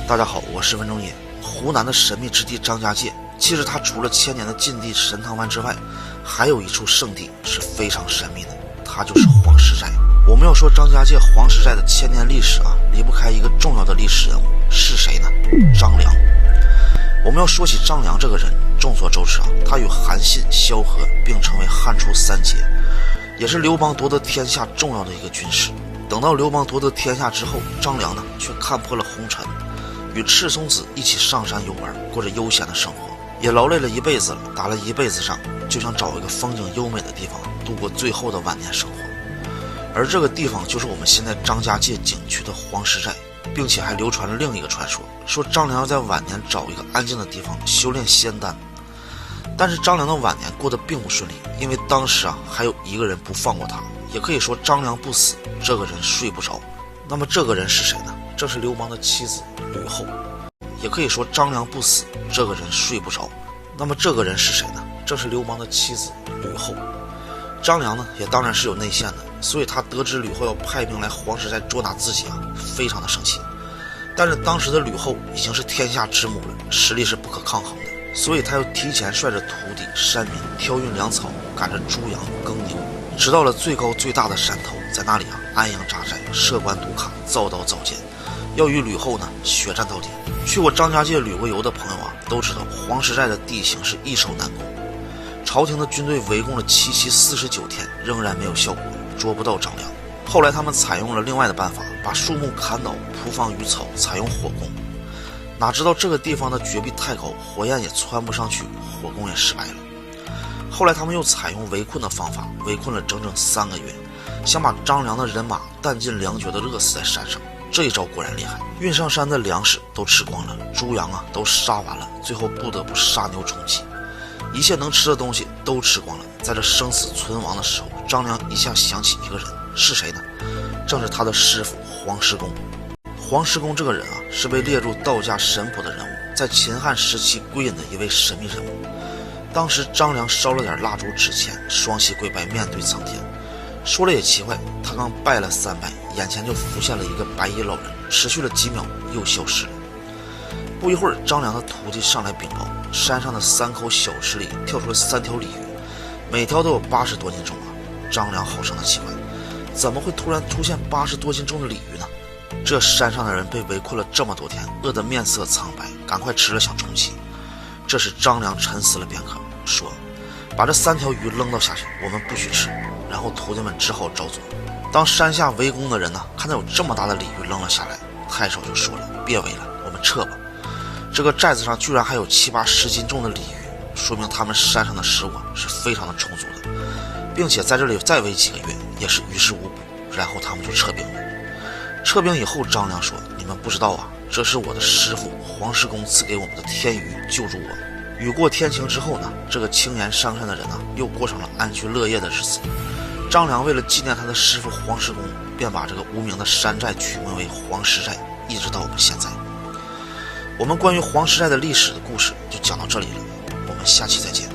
大家好，我是文中野。湖南的神秘之地张家界，其实它除了千年的禁地神汤湾之外，还有一处圣地是非常神秘的，它就是黄石寨。我们要说张家界黄石寨的千年历史离不开一个重要的历史人物，是谁呢？张良。我们要说起张良这个人，众所周知他与韩信、萧何并称为汉初三杰，也是刘邦夺得天下重要的一个军师。等到刘邦夺得天下之后，张良呢却看破了红尘，与赤松子一起上山游玩，过着悠闲的生活，也劳累了一辈子了，打了一辈子仗，就想找一个风景优美的地方度过最后的晚年生活。而这个地方就是我们现在张家界景区的黄石寨，并且还流传了另一个传说，说张良要在晚年找一个安静的地方修炼仙丹。但是张良的晚年过得并不顺利，因为当时还有一个人不放过他，也可以说张良不死，这个人睡不着。那么这个人是谁呢？正是刘邦的妻子吕后。也可以说张良不死，这个人睡不着。那么这个人是谁呢？正是刘邦的妻子吕后。张良呢也当然是有内线的，所以他得知吕后要派兵来黄石寨捉拿自己非常的生气。但是当时的吕后已经是天下之母了，实力是不可抗衡的，所以他又提前率着徒弟山民挑运粮草，赶着猪羊耕牛，直到了最高最大的山头，在那里安营扎寨，设关堵卡，造刀造剑，要与吕后呢血战到底。去过张家界旅过游的朋友都知道黄石寨的地形是易守难攻，朝廷的军队围攻了7期49天，仍然没有效果，捉不到张良。后来他们采用了另外的办法，把树木砍倒，铺放鱼草，采用火攻。哪知道这个地方的绝壁太高，火焰也窜不上去，火攻也失败了。后来他们又采用围困的方法，围困了整整3个月，想把张良的人马弹尽粮绝地饿死在山上。这一招果然厉害，运上山的粮食都吃光了，猪羊都杀完了，最后不得不杀牛充饥，一切能吃的东西都吃光了。在这生死存亡的时候，张良一下想起一个人，是谁呢？正是他的师傅黄石公。黄石公这个人是被列入道家神谱的人物，在秦汉时期归隐的一位神秘人物。当时张良烧了点蜡烛纸钱，双膝跪拜，面对苍天。说了也奇怪，他刚拜了3拜，眼前就浮现了一个白衣老人，持续了几秒又消失了。不一会儿，张良的徒弟上来禀报，山上的3口小池里跳出了3条鲤鱼，每条都有80多斤重张良好生的奇怪，怎么会突然出现80多斤重的鲤鱼呢？这山上的人被围困了这么多天，饿得面色苍白，赶快吃了想充饥。这时张良沉思了片刻，说：把这3条鱼扔到下去，我们不许吃。然后徒弟们只好照做。当山下围攻的人看到有这么大的鲤鱼扔了下来，太守就说了：别围了，我们撤吧。这个寨子上居然还有7、8、10斤重的鲤鱼，说明他们山上的食物是非常的充足的，并且在这里再围几个月也是于事无补。然后他们就撤兵了。撤兵以后，张良说：你们不知道这是我的师傅黄石公赐给我们的天鱼，救助我。雨过天晴之后呢，这个青岩上山的人又过上了安居乐业的日子。张良为了纪念他的师傅黄石公，便把这个无名的山寨取名为黄石寨，一直到我们现在。我们关于黄石寨的历史的故事就讲到这里了，我们下期再见。